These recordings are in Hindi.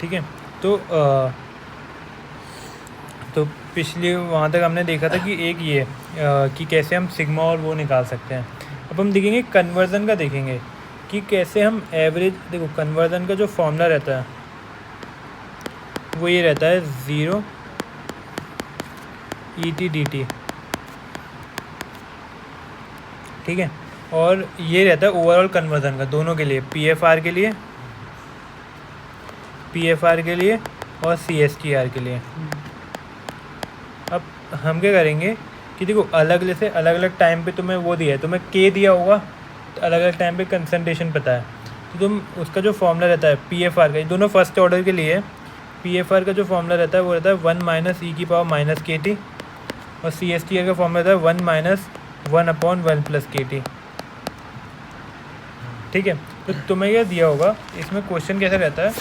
ठीक है। तो पिछले वहाँ तक हमने देखा था कि एक ये कि कैसे हम सिग्मा और वो निकाल सकते हैं। अब हम देखेंगे कन्वर्ज़न का, देखेंगे कि कैसे हम एवरेज, देखो कन्वर्ज़न का जो फॉर्मूला रहता है वो ये रहता है 0 ET/DT, ठीक है। और ये रहता है ओवरऑल कन्वर्ज़न का दोनों के लिए, PFR के लिए और CSTR के लिए। अब हम क्या करेंगे कि देखो अलग अलग टाइम पे तुम्हें वो दिया है, तुम्हें K दिया होगा, तो अलग अलग टाइम पे कंसंट्रेशन पता है, तो तुम उसका जो फॉर्मूला रहता है PFR का, ये दोनों फर्स्ट ऑर्डर के लिए PFR का जो फॉर्मूला रहता है वो रहता है 1 - e⁻⁻KT, और CSTR का फॉर्मूला रहता है 1 - 1/1 + KT, ठीक है। तो तुम्हें यह दिया होगा, इसमें क्वेश्चन कैसा रहता है,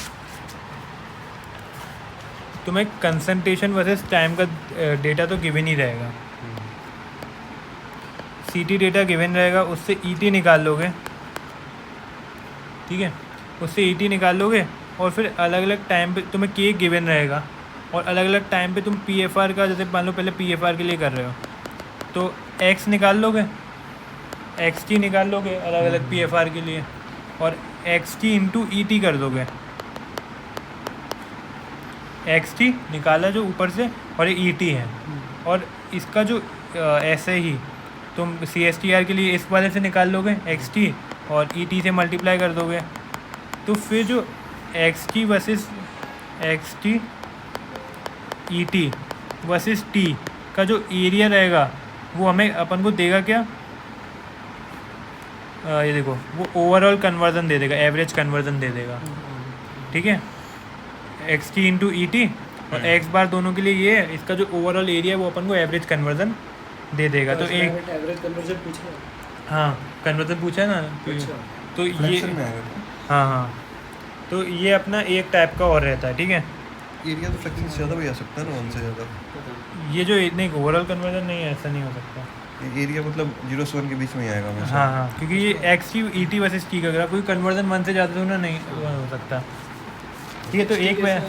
तुम्हें कंसंट्रेशन वर्सेस टाइम का डेटा तो गिवन ही रहेगा, CT डेटा गिवन रहेगा, उससे ET निकाल लोगे, ठीक है, उससे ET निकाल लोगे, और फिर अलग अलग टाइम पे तुम्हें K गिवन रहेगा, और अलग अलग टाइम पे तुम PFR का, जैसे मान लो पहले PFR के लिए कर रहे हो तो X निकाल लोगे, XT निकाल लोगे अलग अलग PFR के लिए, और XT × ET कर दोगे, XT निकाला जो ऊपर से, और ये ET है, और इसका जो ऐसे ही तुम CSTR के लिए इस वाले से निकाल लोगे XT, और ET से मल्टीप्लाई कर दोगे, तो फिर जो XT ET वर्सेस T का जो एरिया रहेगा वो हमें अपन को देगा क्या, ये देखो वो ओवरऑल कन्वर्जन दे देगा, एवरेज कन्वर्जन दे देगा, ठीक है। XT × ET और X बार दोनों के लिए ये है, इसका जो ओवरऑल एरिया है वो अपन को एवरेज कन्वर्जन दे देगा। तो एक एवरेज कन्वर्जन पूछा है, हाँ कन्वर्जन पूछा है ना, तो ये हाँ, तो ये अपना एक टाइप का और रहता है, ठीक है। एरिया तो फ्रैक्शन से ज़्यादा भी आ सकता है ना, 1 से ज़्यादा। ये जो नहीं ओवरऑल कन्वर्जन नहीं है, ऐसा नहीं हो सकता, एरिया मतलब 0 से 1 के बीच में ही आएगा हमेशा। हाँ, क्योंकि ये XT ET वर्सेस T का अगर कोई कन्वर्जन 1 से ज़्यादा तो ना नहीं हो सकता, ठीक है। तो एक में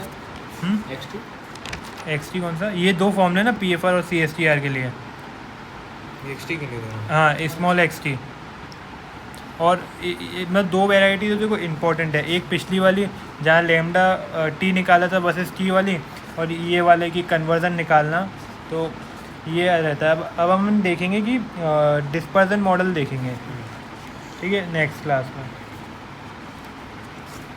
XT कौन सा, ये दो फॉर्मूले ना PFR और CSTR के लिए, XT के लिए हाँ स्मॉल XT, और मतलब दो वेराइटी तो देखो इंपॉर्टेंट है, एक पिछली वाली जहाँ लैम्डा T निकाला था वर्सेस T वाली, और ये वाले की कन्वर्जन निकालना, तो ये रहता है। अब हम देखेंगे कि डिस्पर्जन मॉडल देखेंगे, ठीक है, नेक्स्ट क्लास में।